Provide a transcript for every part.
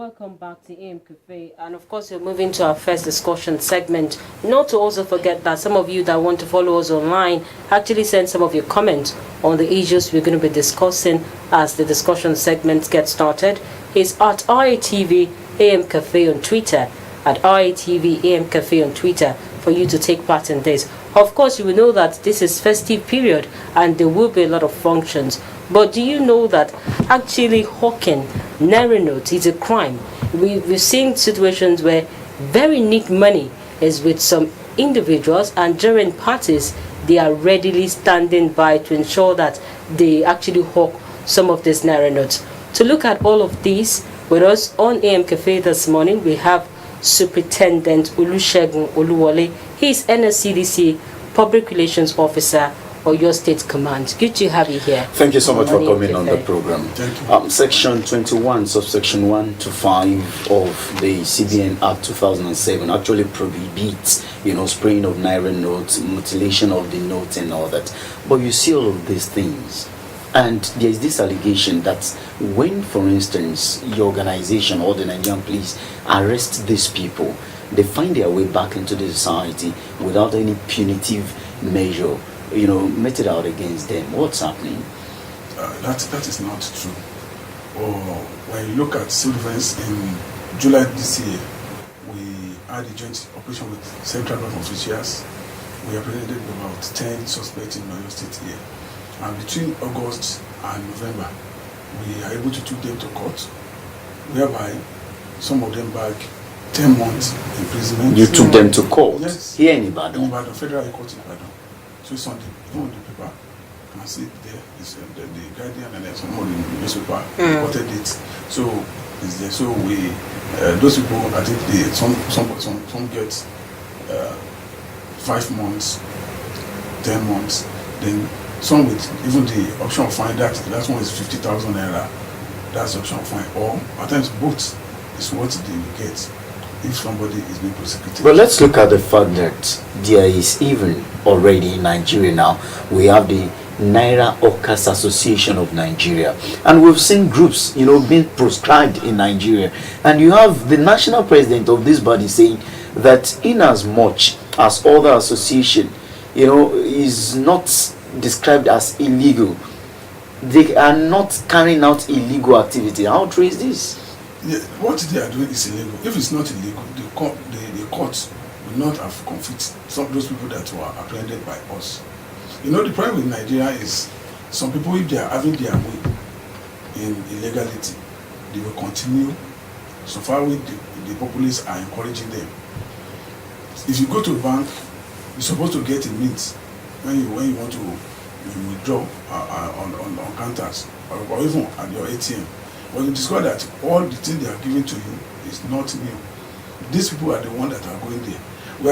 welcome back to AM Cafe. And of course, we're moving to our first discussion segment. Not to also forget that some of you that want to follow us online actually send some of your comments on the issues we're going to be discussing as the discussion segment gets started. It's at IATV AM Cafe on Twitter, at IATV AM Cafe on Twitter, for you to take part in this. Of course, you will know that this is festive period and there will be a lot of functions. But do you know that actually hawking Naira notes is a crime? We've seen situations where very neat money is with some individuals, and during parties they are readily standing by to ensure that they actually hawk some of these Naira notes. To look at all of these with us on AM Cafe this morning, we have Superintendent Olusegun Oluwole. He is NSCDC Public Relations Officer or your state command. Good to have you here. Thank you so much for coming on the program. Thank you. Section 21, subsection 1 to 5 of the CBN Act 2007 actually prohibits, spraying of Naira notes, mutilation of the notes and all that. But you see all of these things, and there is this allegation that when, for instance, your organization or the Nigerian police arrest these people, they find their way back into the society without any punitive measure, meted out against them. What's happening? That is not true. When you look at civil defense in July this year, we had a joint operation with central government officials. We apprehended about 10 suspects in Oyo State here. And between August and November, we are able to take them to court, whereby some of them back 10 months imprisonment. You took them to court? Yes. Here in Ibadan? In Ibadan, Federal Court in Ibadan. So it's on the paper. You can see it there. It's the Guardian and then some of the newspaper reported it. So it's there. So we, those people, I think some get 5 months, 10 months, then some with even the option of fine. That one is 50,000 naira. That's the option of fine. Or at times both is what they will get if somebody is being prosecuted. But let's look at the fact that there is even already in Nigeria now, we have the Naira Hawkers Association of Nigeria, and we've seen groups, being proscribed in Nigeria, and you have the national president of this body saying that in as much as other association, is not described as illegal, they are not carrying out illegal activity. How true is this? Yeah, what they are doing is illegal. If it's not illegal, the courts will not have convicted some of those people that were apprehended by us. The problem with Nigeria is some people, if they are having their way in illegality, they will continue so far with the populace are encouraging them. If you go to a bank, you're supposed to get a mint when you want to withdraw on counters or even at your ATM. But you discover that all the things they are giving to you is not new. These people are the ones that are going there. We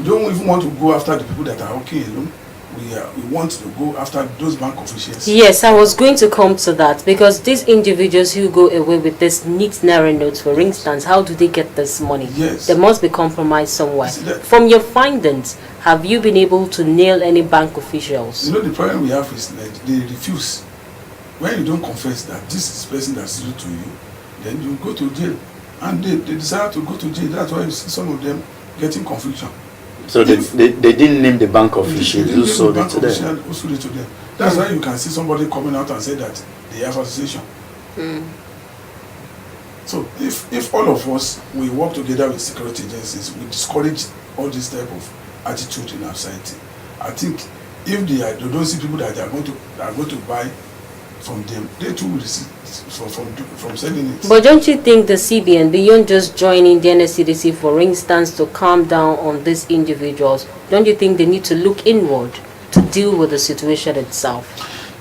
don't even want to go after the people that are okay alone. We want to go after those bank officials. Yes, I was going to come to that, because these individuals who go away with this neat Naira notes, for instance, how do they get this money? Yes. There must be compromise somewhere. From your findings, have you been able to nail any bank officials? The problem we have is that they refuse. When you don't confess that this is the person that's due to you, then you go to jail. And they decide to go to jail. That's why you see some of them getting conviction. So they didn't name the bank officials who sold it to them. That's why you can see somebody coming out and say that they have association. So if all of us, we work together with security agencies, we discourage all this type of attitude in our society. I think if they don't see people that are going to buy from them, they too will receive from selling it. But don't you think the CBN, beyond just joining the NSCDC, for instance, to calm down on these individuals, don't you think they need to look inward to deal with the situation itself?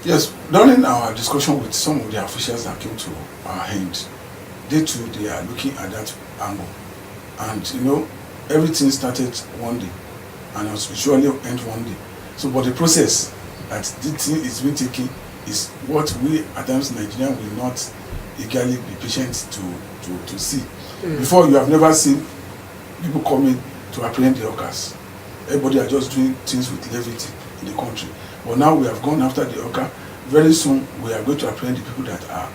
Yes, during our discussion with some of the officials that came to our end, they are looking at that angle. And everything started one day and it surely end one day. So but the process that this thing is being taken is what we at times Nigerians will not eagerly be patient to see. Before, you have never seen people coming to apprehend the hawkers. Everybody are just doing things with levity in the country. But now we have gone after the hawker. Very soon we are going to apprehend the people that are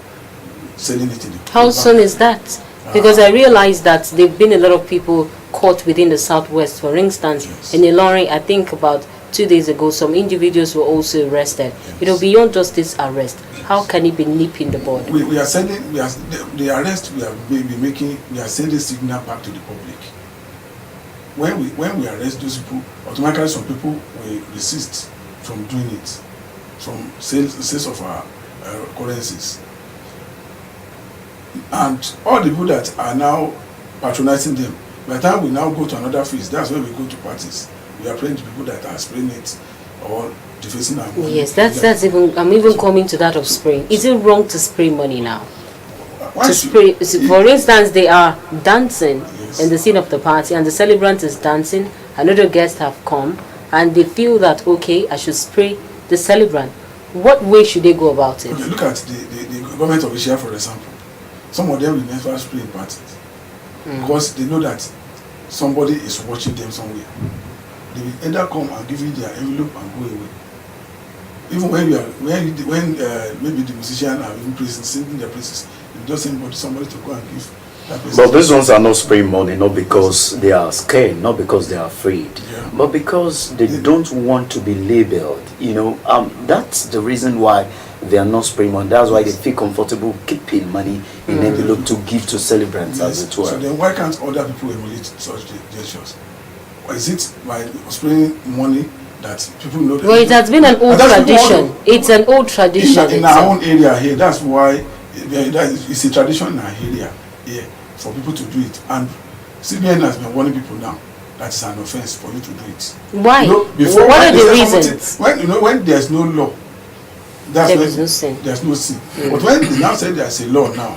selling it in the How bank. soon is that? Because I realized that there've been a lot of people caught within the southwest. For instance, Yes. in Ilorin, I think about 2 days ago, some individuals were also arrested. Yes. Beyond just this arrest, how can it be nipping the bud? We are sending, the arrest we are making, we are sending signal back to the public. When we arrest those people, automatically some people will resist from doing it, from sales of our currencies. And all the people that are now patronizing them, by the time we now go to another phase, that's when we go to parties. We are praying to people that are spraying it or defacing our money. Yes, that's even, I'm even coming to that of spraying. Is it wrong to spray money now? To spray, for instance, they are dancing in the scene of the party and the celebrant is dancing, another guest have come and they feel that, okay, I should spray the celebrant. What way should they go about it? Okay, look at the government of Asia, for example. Some of them will never spray in parties because they know that somebody is watching them somewhere. They will either come and give you their envelope and go away. Even when maybe the musician are even praising, singing their praises, they just send somebody to go and give that person. But these ones are not spraying money, not because they are scared, not because they are afraid, but because they don't want to be labeled. That's the reason why they are not spraying money. That's why they feel comfortable keeping money in envelope to give to celebrants, as it were. So then why can't other people emulate such gestures? Or is it by spraying money that people know that? Well, it has been an old tradition. It's an old tradition. In our own area here, that's why it's a tradition in our area here for people to do it. And CBN has been warning people now that it's an offense for you to do it. Why? What are the reasons? When there's no law, there's no sin. There's no sin. But when they now say there's a law now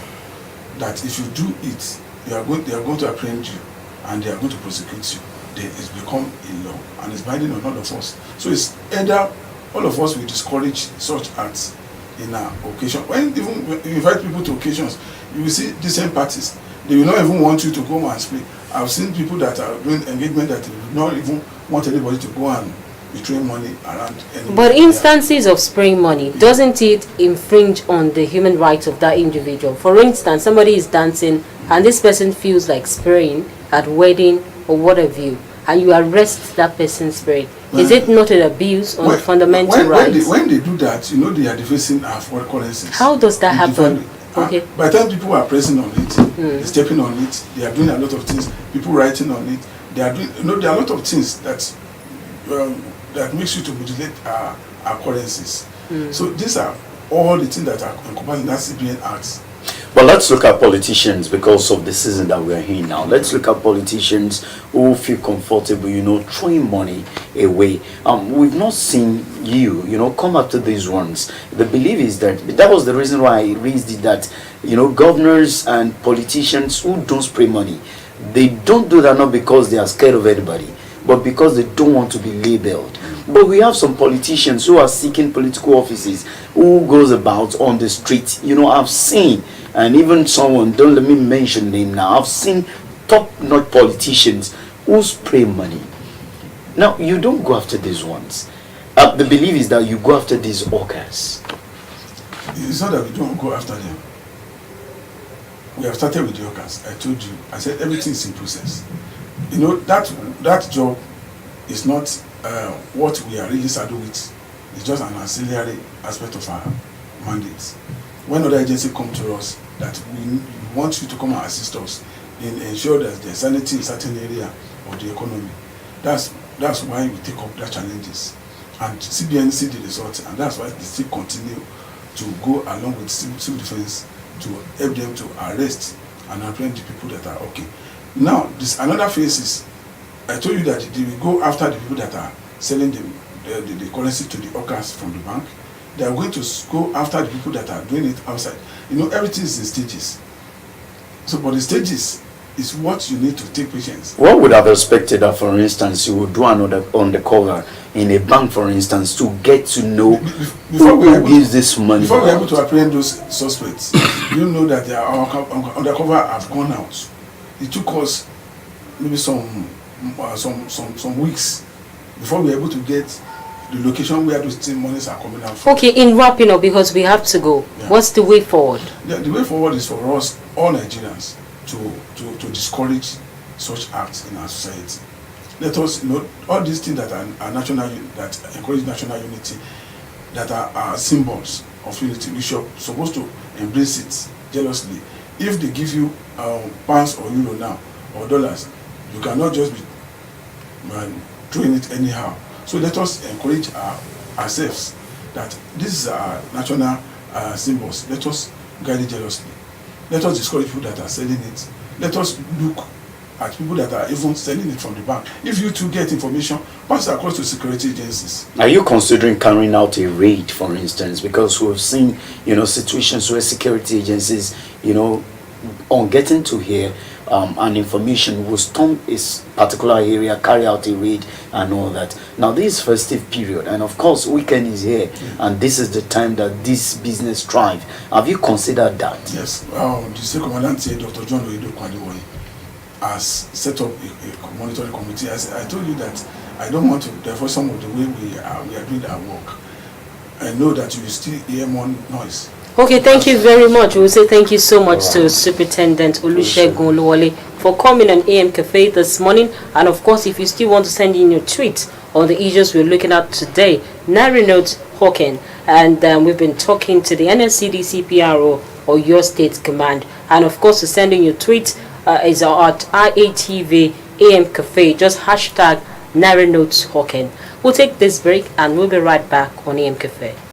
that if you do it, they are going to apprehend you and they are going to prosecute you, then it's become a law and it's binding on all of us. So it's either all of us will discourage such acts in our occasion. When even you invite people to occasions, you will see decent parties. They will not even want you to go and speak. I've seen people that are doing engagement that will not even want anybody to go and betray money around. But instances of spraying money, doesn't it infringe on the human rights of that individual? For instance, somebody is dancing and this person feels like spraying at wedding or what have you, and you arrest that person spraying. Is it not an abuse on fundamental rights? When they do that, they are defacing our foreign currencies. How does that happen? Okay. By the time people are pressing on it, they're stepping on it, they are doing a lot of things, people writing on it, they are doing, there are a lot of things that makes you to mutilate our currencies. So these are all the things that are encompassed in that CBN Act. But let's look at politicians because of the season that we are in now. Let's look at politicians who feel comfortable, throwing money away. We've not seen you, come after these ones. The belief is that was the reason why I raised it, that, governors and politicians who don't spray money, they don't do that not because they are scared of anybody, but because they don't want to be labeled. But we have some politicians who are seeking political offices, who goes about on the street. I've seen, and even someone, don't let me mention name now, I've seen top-notch politicians who spray money. Now, you don't go after these ones. The belief is that you go after these orcas. It's not that we don't go after them. We have started with the orcas. I told you, I said everything is in process. That job is not what we are really saddled with. It's just an ancillary aspect of our mandates. When other agencies come to us that we want you to come and assist us in ensure that there's sanity in a certain area of the economy, that's why we take up the challenges. And CBN see the results, and that's why they still continue to go along with civil defense to help them to arrest and apprehend the people that are okay. Now, this another phase is, I told you that they will go after the people that are selling the currency to the orcas from the bank. They are going to go after the people that are doing it outside. Everything is in stages. So, but the stages is what you need to take patience. One would have expected that, for instance, you would do another undercover in a bank, for instance, to get to know who gives this money. Before we're able to apprehend those suspects, you know that their undercover have gone out. It took us maybe some weeks before we were able to get the location where those monies are coming out from. Okay, in wrapping up, because we have to go, Yeah. what's the way forward? The way forward is for us, all Nigerians, to discourage such acts in our society. Let us, all these things that are national, that encourage national unity, that are symbols of unity, we should supposed to embrace it jealously. If they give you pounds or euro now, or dollars, you cannot just be throwing it anyhow. So let us encourage ourselves that this is our national symbols. Let us guide it jealously. Let us discourage people that are selling it. Let us look at people that are even selling it from the bank. If you too get information, pass it across to security agencies. Are you considering carrying out a raid, for instance? Because we've seen, situations where security agencies, on getting to hear and information will storm a particular area, carry out a raid and all that. Now this is festive period, and of course weekend is here, and this is the time that this business thrive. Have you considered that? Yes. The state commandant here, Dr. John Oyedo Kwadiwoye, has set up a monitoring committee. As I told you that I don't want to therefore some of the way we are doing our work. I know that you will still hear more noise. Okay, thank you very much. We'll say thank you so much to Superintendent Olusegun Oluwole for coming on AM Cafe this morning. And of course, if you still want to send in your tweet on the issues we're looking at today, Naira notes Hawking. And we've been talking to the NSCDC PRO or your state command. And of course, to send in your tweet is at IATV AM Cafe. Just hashtag Naira notes Hawking. We'll take this break and we'll be right back on AM Cafe.